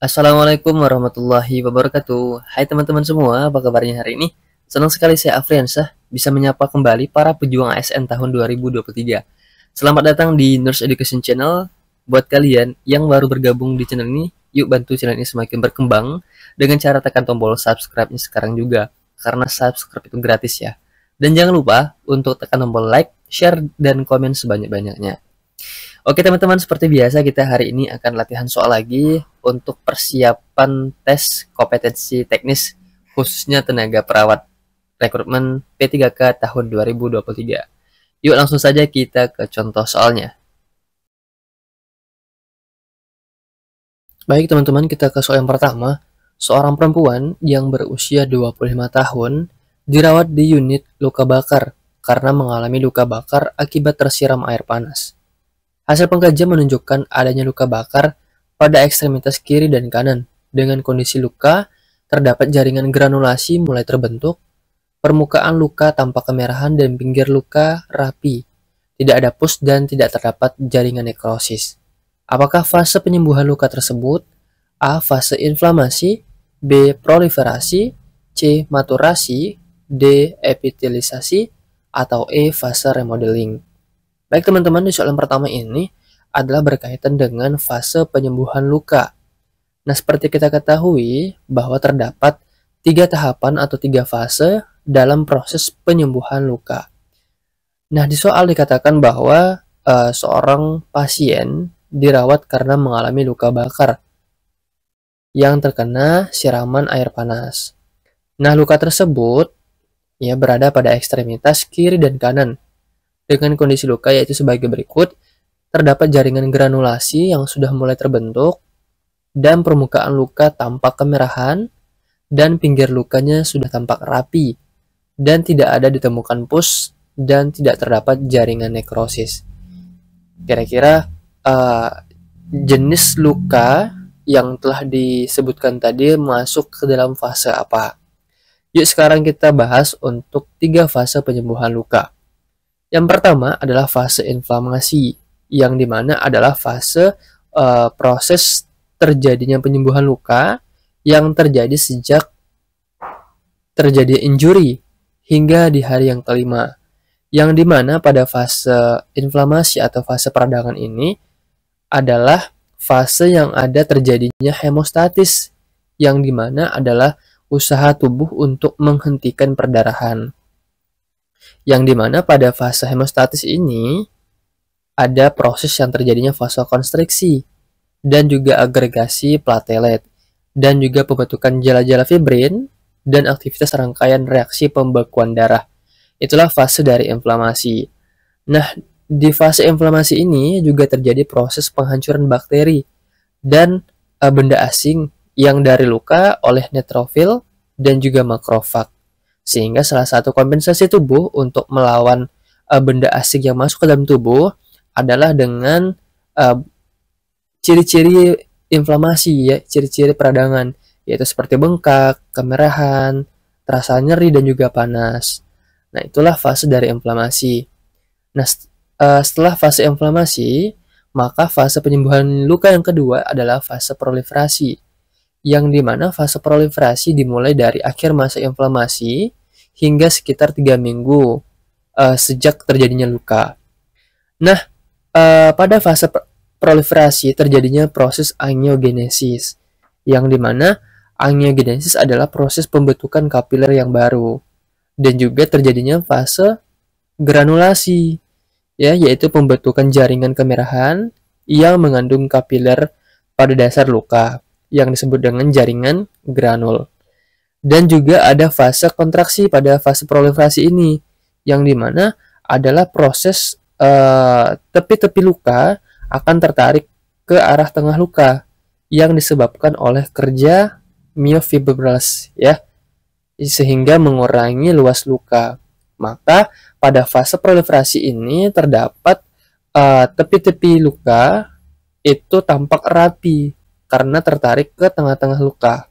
Assalamualaikum warahmatullahi wabarakatuh. Hai teman-teman semua, apa kabarnya hari ini? Senang sekali saya Afriansyah bisa menyapa kembali para pejuang ASN tahun 2023. Selamat datang di Nurse Education Channel. Buat kalian yang baru bergabung di channel ini, yuk bantu channel ini semakin berkembang dengan cara tekan tombol subscribe-nya sekarang juga, karena subscribe itu gratis ya. Dan jangan lupa untuk tekan tombol like, share, dan komen sebanyak-banyaknya. Oke teman-teman, seperti biasa kita hari ini akan latihan soal lagi untuk persiapan tes kompetensi teknis khususnya tenaga perawat rekrutmen P3K tahun 2023. Yuk langsung saja kita ke contoh soalnya. Baik teman-teman, kita ke soal yang pertama. Seorang perempuan yang berusia 25 tahun dirawat di unit luka bakar karena mengalami luka bakar akibat tersiram air panas. Hasil pengkajian menunjukkan adanya luka bakar pada ekstremitas kiri dan kanan. Dengan kondisi luka, terdapat jaringan granulasi mulai terbentuk, permukaan luka tampak kemerahan dan pinggir luka rapi. Tidak ada pus dan tidak terdapat jaringan nekrosis. Apakah fase penyembuhan luka tersebut? A. Fase inflamasi, B. Proliferasi, C. Maturasi, D. Epitelisasi, atau E. Fase remodeling. Baik teman-teman, di soal yang pertama ini adalah berkaitan dengan fase penyembuhan luka. Nah, seperti kita ketahui bahwa terdapat 3 tahapan atau 3 fase dalam proses penyembuhan luka. Nah, di soal dikatakan bahwa seorang pasien dirawat karena mengalami luka bakar yang terkena siraman air panas. Nah, luka tersebut ya berada pada ekstremitas kiri dan kanan. Dengan kondisi luka yaitu sebagai berikut, terdapat jaringan granulasi yang sudah mulai terbentuk, dan permukaan luka tampak kemerahan, dan pinggir lukanya sudah tampak rapi, dan tidak ada ditemukan pus, dan tidak terdapat jaringan nekrosis. Kira-kira jenis luka yang telah disebutkan tadi masuk ke dalam fase apa? Yuk sekarang kita bahas untuk 3 fase penyembuhan luka. Yang pertama adalah fase inflamasi, yang dimana adalah fase proses terjadinya penyembuhan luka yang terjadi sejak terjadi injury hingga di hari yang kelima. Yang dimana pada fase inflamasi atau fase peradangan ini adalah fase yang ada terjadinya hemostatis, yang dimana adalah usaha tubuh untuk menghentikan perdarahan. Yang dimana pada fase hemostatis ini ada proses yang terjadinya vasokonstriksi dan juga agregasi platelet dan juga pembentukan jala-jala fibrin dan aktivitas rangkaian reaksi pembekuan darah. Itulah fase dari inflamasi. Nah, di fase inflamasi ini juga terjadi proses penghancuran bakteri dan benda asing yang dari luka oleh neutrofil dan juga makrofag. Sehingga salah satu kompensasi tubuh untuk melawan benda asing yang masuk ke dalam tubuh adalah dengan ciri-ciri inflamasi ya, ciri-ciri peradangan, yaitu seperti bengkak, kemerahan, terasa nyeri dan juga panas. Nah, itulah fase dari inflamasi. Nah, setelah fase inflamasi, maka fase penyembuhan luka yang kedua adalah fase proliferasi, yang dimana fase proliferasi dimulai dari akhir masa inflamasi hingga sekitar 3 minggu sejak terjadinya luka. Nah, pada fase proliferasi terjadinya proses angiogenesis, yang dimana angiogenesis adalah proses pembentukan kapiler yang baru, dan juga terjadinya fase granulasi, ya, yaitu pembentukan jaringan kemerahan yang mengandung kapiler pada dasar luka, yang disebut dengan jaringan granul. Dan juga ada fase kontraksi pada fase proliferasi ini, yang dimana adalah proses tepi-tepi luka akan tertarik ke arah tengah luka yang disebabkan oleh kerja myofibrils, ya, sehingga mengurangi luas luka. Maka pada fase proliferasi ini terdapat tepi-tepi luka itu tampak rapi karena tertarik ke tengah-tengah luka.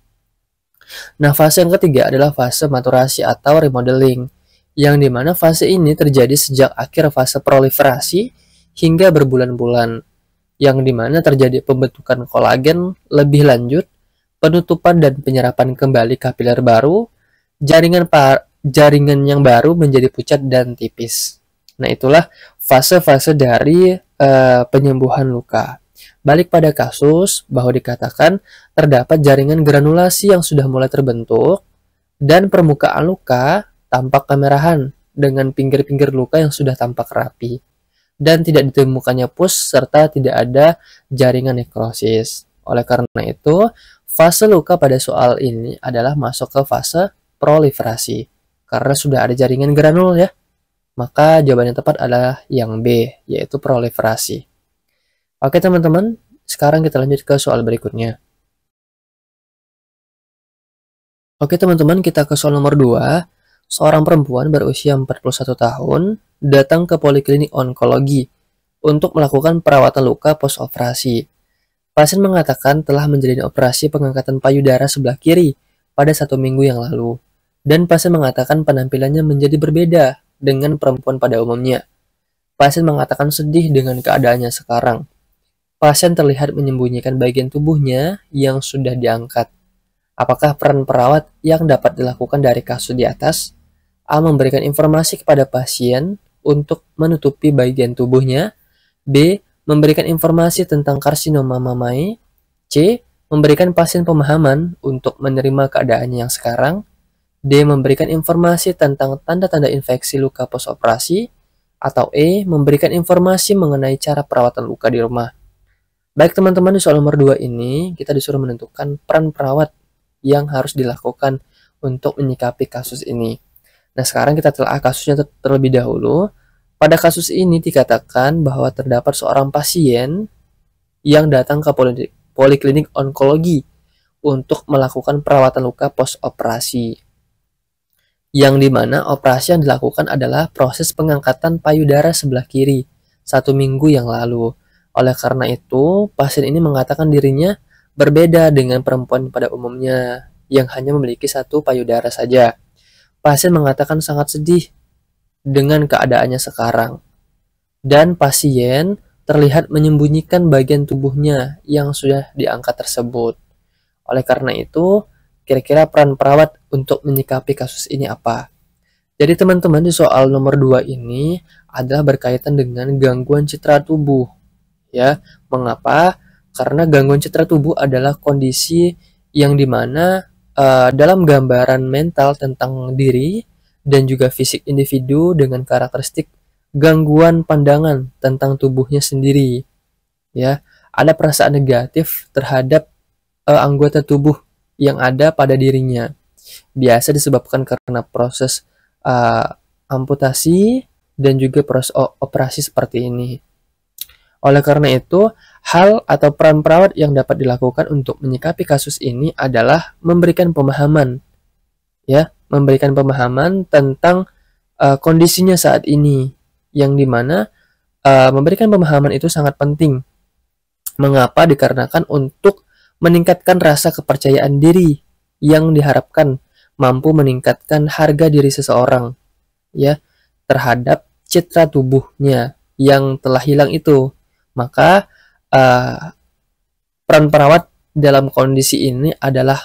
Nah, fase yang ketiga adalah fase maturasi atau remodeling, yang dimana fase ini terjadi sejak akhir fase proliferasi hingga berbulan-bulan, yang dimana terjadi pembentukan kolagen lebih lanjut penutupan dan penyerapan kembali kapiler baru, jaringan yang baru menjadi pucat dan tipis. Nah, itulah fase-fase dari penyembuhan luka. Balik pada kasus bahwa dikatakan terdapat jaringan granulasi yang sudah mulai terbentuk dan permukaan luka tampak kemerahan dengan pinggir-pinggir luka yang sudah tampak rapi dan tidak ditemukannya pus serta tidak ada jaringan nekrosis. Oleh karena itu, fase luka pada soal ini adalah masuk ke fase proliferasi karena sudah ada jaringan granul ya. Maka jawaban yang tepat adalah yang B, yaitu proliferasi. Oke teman-teman, sekarang kita lanjut ke soal berikutnya. Oke teman-teman, kita ke soal nomor 2. Seorang perempuan berusia 41 tahun datang ke poliklinik onkologi untuk melakukan perawatan luka post-operasi. Pasien mengatakan telah menjalani operasi pengangkatan payudara sebelah kiri pada 1 minggu yang lalu. Dan pasien mengatakan penampilannya menjadi berbeda dengan perempuan pada umumnya. Pasien mengatakan sedih dengan keadaannya sekarang. Pasien terlihat menyembunyikan bagian tubuhnya yang sudah diangkat. Apakah peran perawat yang dapat dilakukan dari kasus di atas? A. Memberikan informasi kepada pasien untuk menutupi bagian tubuhnya. B. Memberikan informasi tentang karsinoma mamai. C. Memberikan pasien pemahaman untuk menerima keadaannya yang sekarang. D. Memberikan informasi tentang tanda-tanda infeksi luka post-operasi. Atau E. Memberikan informasi mengenai cara perawatan luka di rumah. Baik teman-teman, di soal nomor 2 ini kita disuruh menentukan peran perawat yang harus dilakukan untuk menyikapi kasus ini. Nah, sekarang kita telah kasusnya terlebih dahulu. Pada kasus ini dikatakan bahwa terdapat seorang pasien yang datang ke poliklinik onkologi untuk melakukan perawatan luka post-operasi. Yang dimana operasi yang dilakukan adalah proses pengangkatan payudara sebelah kiri 1 minggu yang lalu. Oleh karena itu, pasien ini mengatakan dirinya berbeda dengan perempuan pada umumnya yang hanya memiliki 1 payudara saja. Pasien mengatakan sangat sedih dengan keadaannya sekarang. Dan pasien terlihat menyembunyikan bagian tubuhnya yang sudah diangkat tersebut. Oleh karena itu, kira-kira peran perawat untuk menyikapi kasus ini apa? Jadi teman-teman, di soal nomor 2 ini adalah berkaitan dengan gangguan citra tubuh. Ya, mengapa? Karena gangguan citra tubuh adalah kondisi yang dimana dalam gambaran mental tentang diri dan juga fisik individu dengan karakteristik gangguan pandangan tentang tubuhnya sendiri. Ya, ada perasaan negatif terhadap anggota tubuh yang ada pada dirinya. Biasa disebabkan karena proses amputasi dan juga proses operasi seperti ini. Oleh karena itu, hal atau peran perawat yang dapat dilakukan untuk menyikapi kasus ini adalah memberikan pemahaman, ya, memberikan pemahaman tentang kondisinya saat ini, yang dimana memberikan pemahaman itu sangat penting. Mengapa? Dikarenakan untuk meningkatkan rasa kepercayaan diri yang diharapkan mampu meningkatkan harga diri seseorang, ya, terhadap citra tubuhnya yang telah hilang itu. Maka peran perawat dalam kondisi ini adalah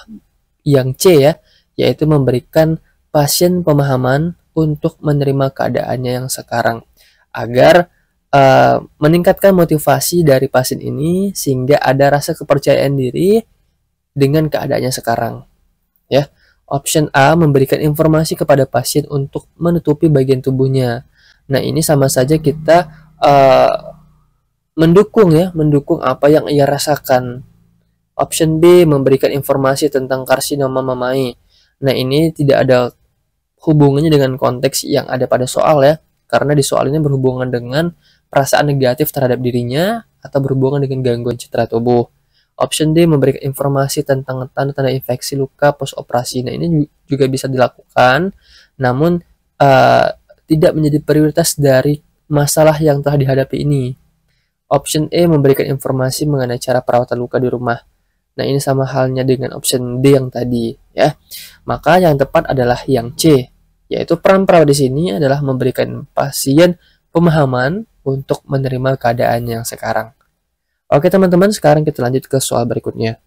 yang C, ya, yaitu memberikan pasien pemahaman untuk menerima keadaannya yang sekarang agar meningkatkan motivasi dari pasien ini sehingga ada rasa kepercayaan diri dengan keadaannya sekarang. Ya, option A, memberikan informasi kepada pasien untuk menutupi bagian tubuhnya. Nah, ini sama saja kita mendukung apa yang ia rasakan. Option B, memberikan informasi tentang karsinoma mamai. Nah, ini tidak ada hubungannya dengan konteks yang ada pada soal, ya, karena di soal ini berhubungan dengan perasaan negatif terhadap dirinya atau berhubungan dengan gangguan citra tubuh. Option D, memberikan informasi tentang tanda-tanda infeksi luka post-operasi. Nah, ini juga bisa dilakukan, namun tidak menjadi prioritas dari masalah yang telah dihadapi ini. Option E, memberikan informasi mengenai cara perawatan luka di rumah. Nah, ini sama halnya dengan option D yang tadi, ya. Maka yang tepat adalah yang C, yaitu peran perawat di sini adalah memberikan pasien pemahaman untuk menerima keadaan yang sekarang. Oke teman-teman, sekarang kita lanjut ke soal berikutnya.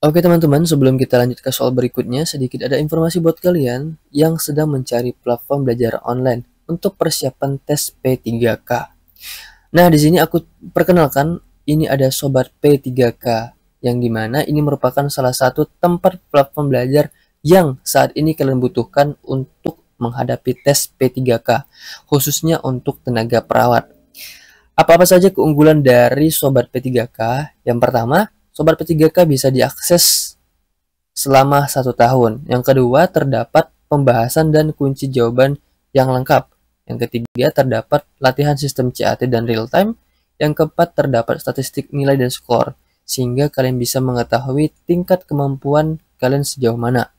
Oke teman-teman, sebelum kita lanjut ke soal berikutnya, sedikit ada informasi buat kalian yang sedang mencari platform belajar online untuk persiapan tes P3K. Nah, di sini aku perkenalkan, ini ada Sobat P3K, yang dimana ini merupakan salah satu tempat platform belajar yang saat ini kalian butuhkan untuk menghadapi tes P3K, khususnya untuk tenaga perawat. Apa-apa saja keunggulan dari Sobat P3K? Yang pertama, Sobat P3K bisa diakses selama 1 tahun. Yang kedua, terdapat pembahasan dan kunci jawaban yang lengkap. Yang ketiga, terdapat latihan sistem CAT dan real time. Yang keempat, terdapat statistik nilai dan skor, sehingga kalian bisa mengetahui tingkat kemampuan kalian sejauh mana.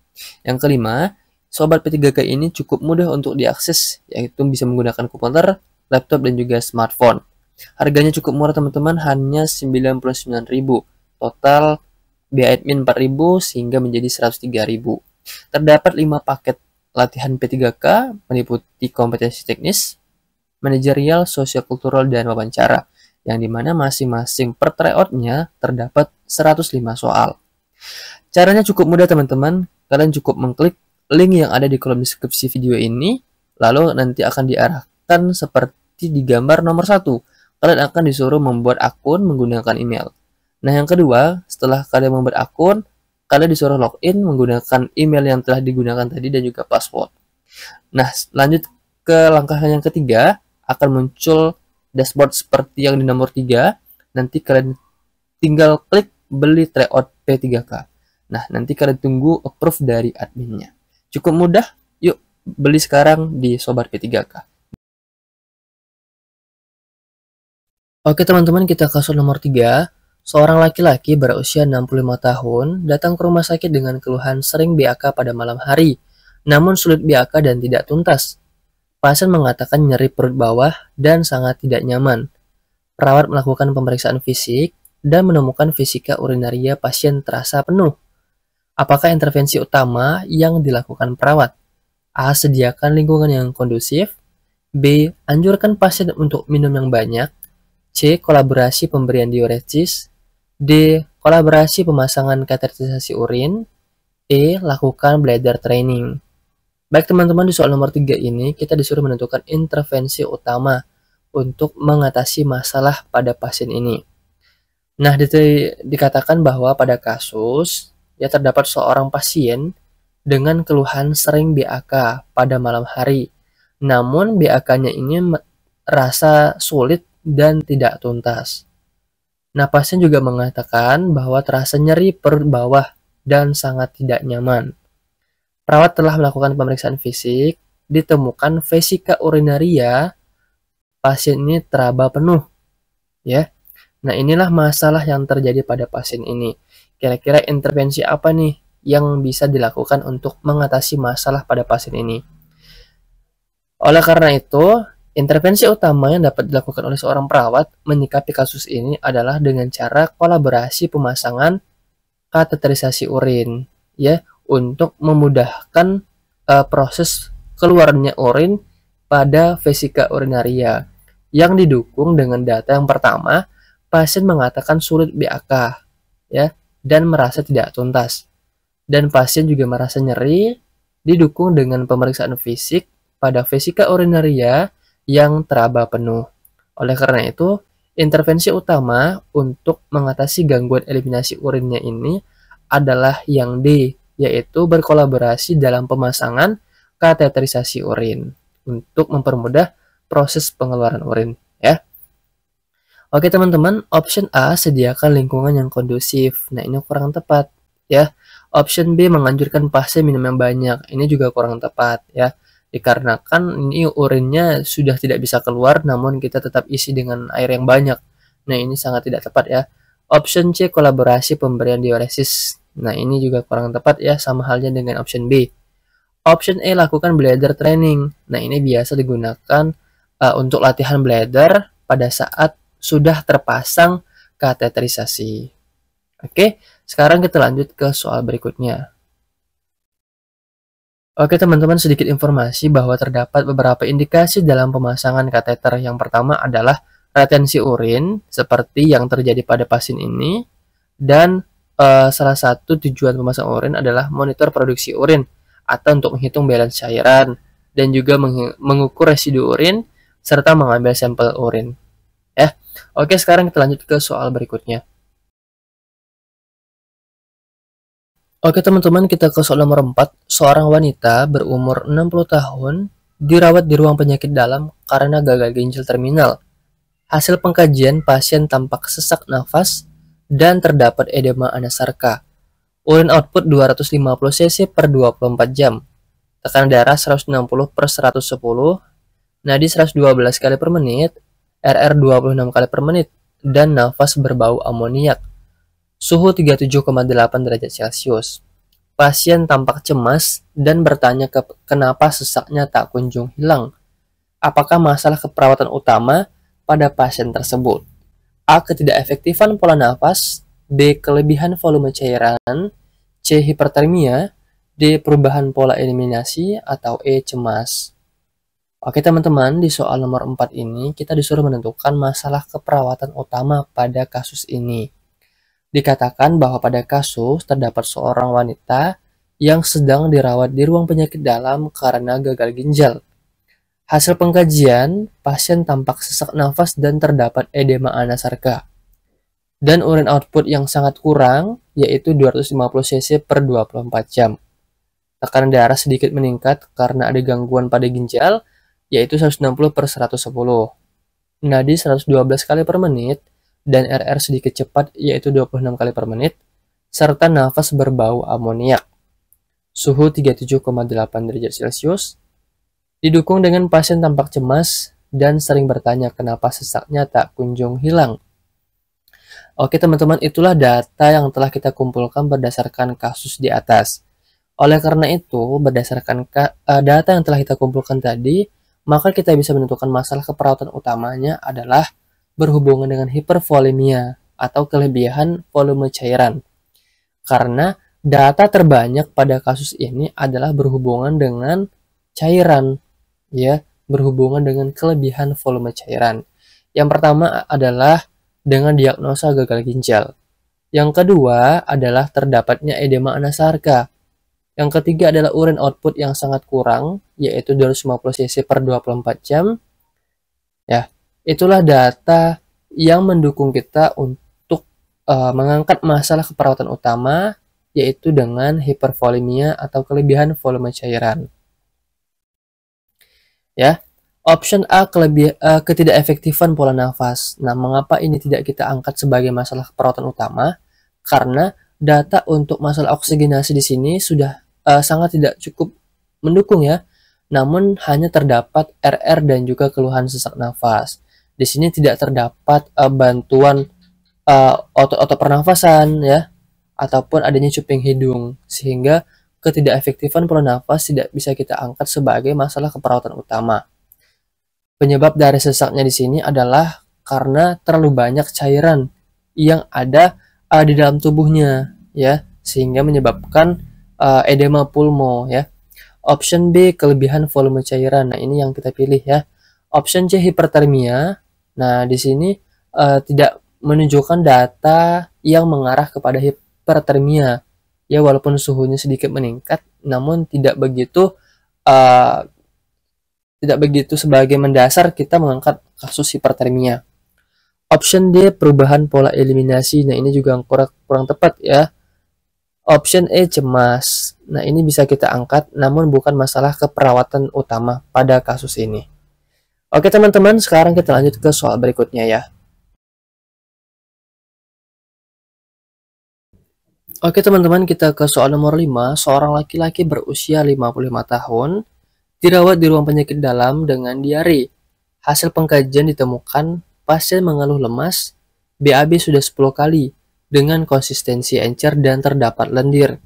Yang kelima, Sobat P3K ini cukup mudah untuk diakses, yaitu bisa menggunakan komputer, laptop, dan juga smartphone. Harganya cukup murah teman-teman, hanya 99.000. Total biaya admin 4.000 sehingga menjadi 103.000. Terdapat 5 paket latihan P3K meliputi kompetensi teknis, manajerial, sosio-kultural, dan wawancara, yang dimana masing-masing per tryout-nya terdapat 105 soal. Caranya cukup mudah teman-teman, kalian cukup mengklik link yang ada di kolom deskripsi video ini, lalu nanti akan diarahkan seperti di gambar nomor 1. Kalian akan disuruh membuat akun menggunakan email. Nah, yang kedua, setelah kalian membuat akun, kalian disuruh login menggunakan email yang telah digunakan tadi dan juga password. Nah, lanjut ke langkah yang ketiga, akan muncul dashboard seperti yang di nomor 3. Nanti kalian tinggal klik beli tryout P3K. Nah, nanti kalian tunggu approve dari adminnya. Cukup mudah, yuk beli sekarang di Sobat P3K. Oke teman-teman, kita ke soal nomor 3. Seorang laki-laki berusia 65 tahun datang ke rumah sakit dengan keluhan sering BAK pada malam hari, namun sulit BAK dan tidak tuntas. Pasien mengatakan nyeri perut bawah dan sangat tidak nyaman. Perawat melakukan pemeriksaan fisik dan menemukan fisika urinaria pasien terasa penuh. Apakah intervensi utama yang dilakukan perawat? A. Sediakan lingkungan yang kondusif. B. Anjurkan pasien untuk minum yang banyak. C. Kolaborasi pemberian diuretis. D. Kolaborasi pemasangan kateterisasi urin. E. Lakukan bladder training. Baik teman-teman, di soal nomor 3 ini kita disuruh menentukan intervensi utama untuk mengatasi masalah pada pasien ini. Nah, dikatakan bahwa pada kasus ya terdapat seorang pasien dengan keluhan sering BAK pada malam hari. Namun BAK-nya ini rasa sulit dan tidak tuntas. Nah, pasien juga mengatakan bahwa terasa nyeri perut bawah dan sangat tidak nyaman. Perawat telah melakukan pemeriksaan fisik, ditemukan vesika urinaria, pasien ini teraba penuh. Ya. Nah, inilah masalah yang terjadi pada pasien ini. Kira-kira intervensi apa nih yang bisa dilakukan untuk mengatasi masalah pada pasien ini? Oleh karena itu, intervensi utama yang dapat dilakukan oleh seorang perawat menyikapi kasus ini adalah dengan cara kolaborasi pemasangan kateterisasi urin, ya, untuk memudahkan proses keluarnya urin pada vesika urinaria yang didukung dengan data yang pertama, pasien mengatakan sulit BAK, ya, dan merasa tidak tuntas. Dan pasien juga merasa nyeri, didukung dengan pemeriksaan fisik pada vesika urinaria yang teraba penuh. Oleh karena itu, intervensi utama untuk mengatasi gangguan eliminasi urinnya ini adalah yang D, yaitu berkolaborasi dalam pemasangan kateterisasi urin untuk mempermudah proses pengeluaran urin, ya. Oke teman-teman, option A, sediakan lingkungan yang kondusif. Nah, ini kurang tepat, ya. Option B, menganjurkan pasien minum yang banyak. Ini juga kurang tepat, ya. Dikarenakan ini urinnya sudah tidak bisa keluar, namun kita tetap isi dengan air yang banyak. Nah, ini sangat tidak tepat, ya. Option C, kolaborasi pemberian diuresis. Nah, ini juga kurang tepat, ya, sama halnya dengan option B. Option E, lakukan bladder training. Nah, ini biasa digunakan untuk latihan bladder pada saat sudah terpasang kateterisasi. Oke, sekarang kita lanjut ke soal berikutnya. Oke teman-teman, sedikit informasi bahwa terdapat beberapa indikasi dalam pemasangan kateter. Yang pertama adalah retensi urin, seperti yang terjadi pada pasien ini, dan salah satu tujuan pemasang urin adalah monitor produksi urin atau untuk menghitung balance cairan dan juga mengukur residu urin serta mengambil sampel urin. Ya. Oke, sekarang kita lanjut ke soal berikutnya. Oke teman-teman, kita ke soal nomor 4. Seorang wanita berumur 60 tahun dirawat di ruang penyakit dalam karena gagal ginjal terminal. Hasil pengkajian, pasien tampak sesak nafas dan terdapat edema anasarka. Urin output 250 cc per 24 jam. Tekanan darah 160 per 110, nadi 112 kali per menit, RR 26 kali per menit, dan nafas berbau amoniak. Suhu 37,8 derajat Celcius. Pasien tampak cemas dan bertanya kenapa sesaknya tak kunjung hilang. Apakah masalah keperawatan utama pada pasien tersebut? A. Ketidakefektifan pola nafas. B. Kelebihan volume cairan. C. Hipertermia. D. Perubahan pola eliminasi. Atau E. Cemas. Oke teman-teman, di soal nomor 4 ini kita disuruh menentukan masalah keperawatan utama pada kasus ini. Dikatakan bahwa pada kasus terdapat seorang wanita yang sedang dirawat di ruang penyakit dalam karena gagal ginjal. Hasil pengkajian, pasien tampak sesak nafas dan terdapat edema anasarka. Dan urin output yang sangat kurang, yaitu 250 cc per 24 jam. Tekanan darah sedikit meningkat karena ada gangguan pada ginjal, yaitu 160 per 110. Nadi 112 kali per menit, dan RR sedikit cepat yaitu 26 kali per menit, serta nafas berbau amoniak. Suhu 37,8 derajat Celcius. Didukung dengan pasien tampak cemas dan sering bertanya kenapa sesaknya tak kunjung hilang. Oke teman-teman, itulah data yang telah kita kumpulkan berdasarkan kasus di atas. Oleh karena itu, berdasarkan data yang telah kita kumpulkan tadi, maka kita bisa menentukan masalah keperawatan utamanya adalah berhubungan dengan hipervolemia atau kelebihan volume cairan. Karena data terbanyak pada kasus ini adalah berhubungan dengan cairan, ya, berhubungan dengan kelebihan volume cairan. Yang pertama adalah dengan diagnosa gagal ginjal. Yang kedua adalah terdapatnya edema anasarka. Yang ketiga adalah urin output yang sangat kurang, yaitu 250 cc per 24 jam. Ya, itulah data yang mendukung kita untuk mengangkat masalah keperawatan utama, yaitu dengan hipervolemia atau kelebihan volume cairan. Ya, option A, ketidakefektifan pola nafas. Nah, mengapa ini tidak kita angkat sebagai masalah keperawatan utama? Karena data untuk masalah oksigenasi di sini sudah sangat tidak cukup mendukung ya. Namun hanya terdapat RR dan juga keluhan sesak nafas. Di sini tidak terdapat bantuan otot-otot pernafasan ya, ataupun adanya cuping hidung, sehingga ketidakefektifan pola nafas tidak bisa kita angkat sebagai masalah keperawatan utama. Penyebab dari sesaknya di sini adalah karena terlalu banyak cairan yang ada di dalam tubuhnya ya, sehingga menyebabkan edema pulmo ya. Option B, kelebihan volume cairan. Nah, ini yang kita pilih ya. Option C, hipertermia. Nah, di sini tidak menunjukkan data yang mengarah kepada hipertermia. Ya, walaupun suhunya sedikit meningkat, namun tidak begitu sebagai mendasar kita mengangkat kasus hipertermia. Option D, perubahan pola eliminasi. Nah, ini juga kurang tepat ya. Option E, cemas. Nah, ini bisa kita angkat, namun bukan masalah keperawatan utama pada kasus ini. Oke teman-teman, sekarang kita lanjut ke soal berikutnya ya. Oke teman-teman, kita ke soal nomor 5. Seorang laki-laki berusia 55 tahun dirawat di ruang penyakit dalam dengan diare. Hasil pengkajian ditemukan pasien mengeluh lemas, BAB sudah 10 kali, dengan konsistensi encer dan terdapat lendir.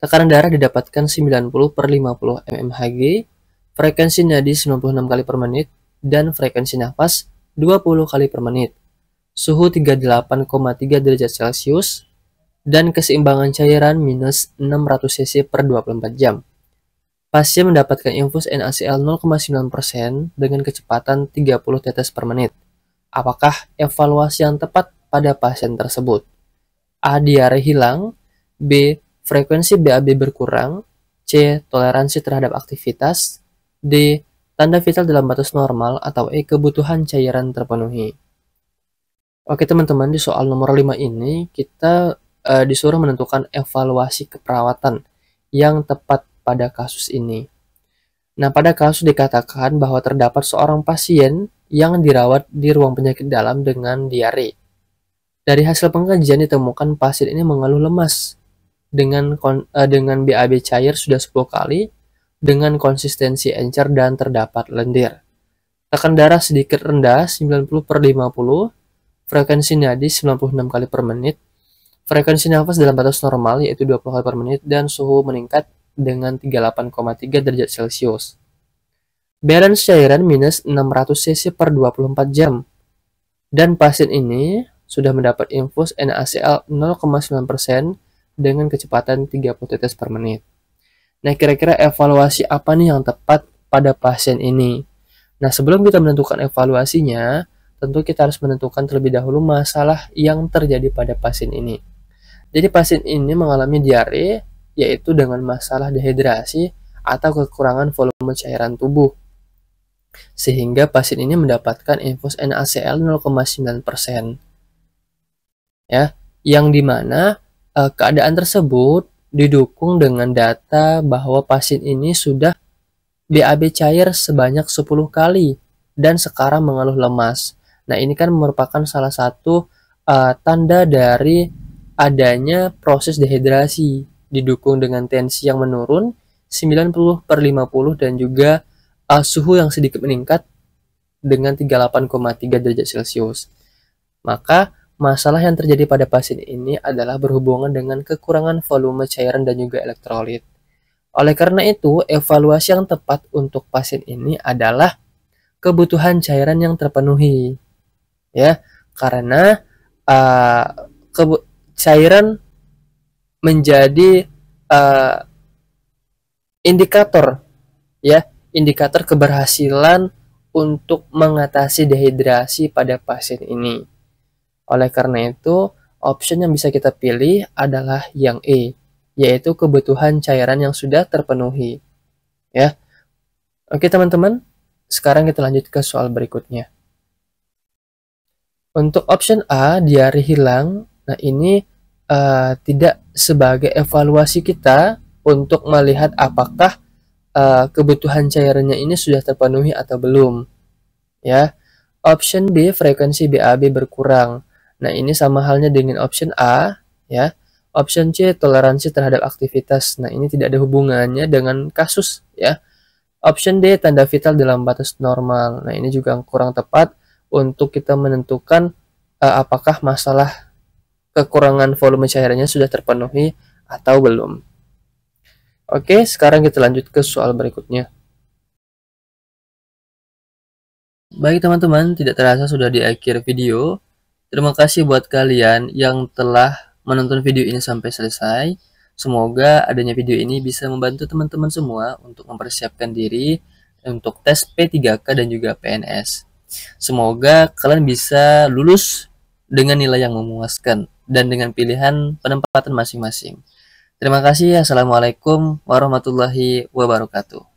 Tekanan darah didapatkan 90 per 50 mmHg, frekuensi nadi 96 kali per menit, dan frekuensi nafas 20 kali per menit. Suhu 38,3 derajat Celcius, dan keseimbangan cairan minus 600 cc per 24 jam. Pasien mendapatkan infus NaCl 0,9% dengan kecepatan 30 tetes per menit. Apakah evaluasi yang tepat pada pasien tersebut? A. Diare hilang, B. Frekuensi BAB berkurang, C. Toleransi terhadap aktivitas, D. Tanda vital dalam batas normal, atau E. Kebutuhan cairan terpenuhi. Oke teman-teman, di soal nomor 5 ini kita disuruh menentukan evaluasi keperawatan yang tepat pada kasus ini. Nah, pada kasus dikatakan bahwa terdapat seorang pasien yang dirawat di ruang penyakit dalam dengan diare. Dari hasil pengkajian ditemukan pasien ini mengeluh lemas dengan BAB cair sudah 10 kali, dengan konsistensi encer dan terdapat lendir. Tekan darah sedikit rendah 90/50, frekuensi nadi 96 kali per menit, frekuensi nafas dalam batas normal yaitu 20 kali per menit, dan suhu meningkat dengan 38,3 derajat Celcius. Balance cairan minus 600 cc per 24 jam. Dan pasien ini sudah mendapat infus NaCl 0,9% dengan kecepatan 30 tetes per menit. Nah, kira-kira evaluasi apa nih yang tepat pada pasien ini? Nah, sebelum kita menentukan evaluasinya, tentu kita harus menentukan terlebih dahulu masalah yang terjadi pada pasien ini. Jadi pasien ini mengalami diare, yaitu dengan masalah dehidrasi atau kekurangan volume cairan tubuh. Sehingga pasien ini mendapatkan infus NaCl 0,9%. Ya, yang dimana keadaan tersebut didukung dengan data bahwa pasien ini sudah BAB cair sebanyak 10 kali dan sekarang mengeluh lemas. Nah, ini kan merupakan salah satu tanda dari adanya proses dehidrasi, didukung dengan tensi yang menurun 90/50 dan juga suhu yang sedikit meningkat dengan 38,3 derajat Celcius. Maka masalah yang terjadi pada pasien ini adalah berhubungan dengan kekurangan volume cairan dan juga elektrolit. Oleh karena itu, evaluasi yang tepat untuk pasien ini adalah kebutuhan cairan yang terpenuhi. Ya, karena cairan menjadi indikator keberhasilan untuk mengatasi dehidrasi pada pasien ini. Oleh karena itu, option yang bisa kita pilih adalah yang E, yaitu kebutuhan cairan yang sudah terpenuhi. Ya. Oke teman-teman, sekarang kita lanjut ke soal berikutnya. Untuk option A, diare hilang, nah ini tidak sebagai evaluasi kita untuk melihat apakah kebutuhan cairannya ini sudah terpenuhi atau belum. Ya. Option B, frekuensi BAB berkurang. Nah, ini sama halnya dengan option A, ya. Option C, toleransi terhadap aktivitas. Nah, ini tidak ada hubungannya dengan kasus, ya. Option D, tanda vital dalam batas normal. Nah, ini juga kurang tepat untuk kita menentukan apakah masalah kekurangan volume cairannya sudah terpenuhi atau belum. Oke, sekarang kita lanjut ke soal berikutnya. Baik teman-teman, tidak terasa sudah di akhir video. Terima kasih buat kalian yang telah menonton video ini sampai selesai. Semoga adanya video ini bisa membantu teman-teman semua untuk mempersiapkan diri untuk tes P3K dan juga PNS. Semoga kalian bisa lulus dengan nilai yang memuaskan dan dengan pilihan penempatan masing-masing. Terima kasih. Assalamualaikum warahmatullahi wabarakatuh.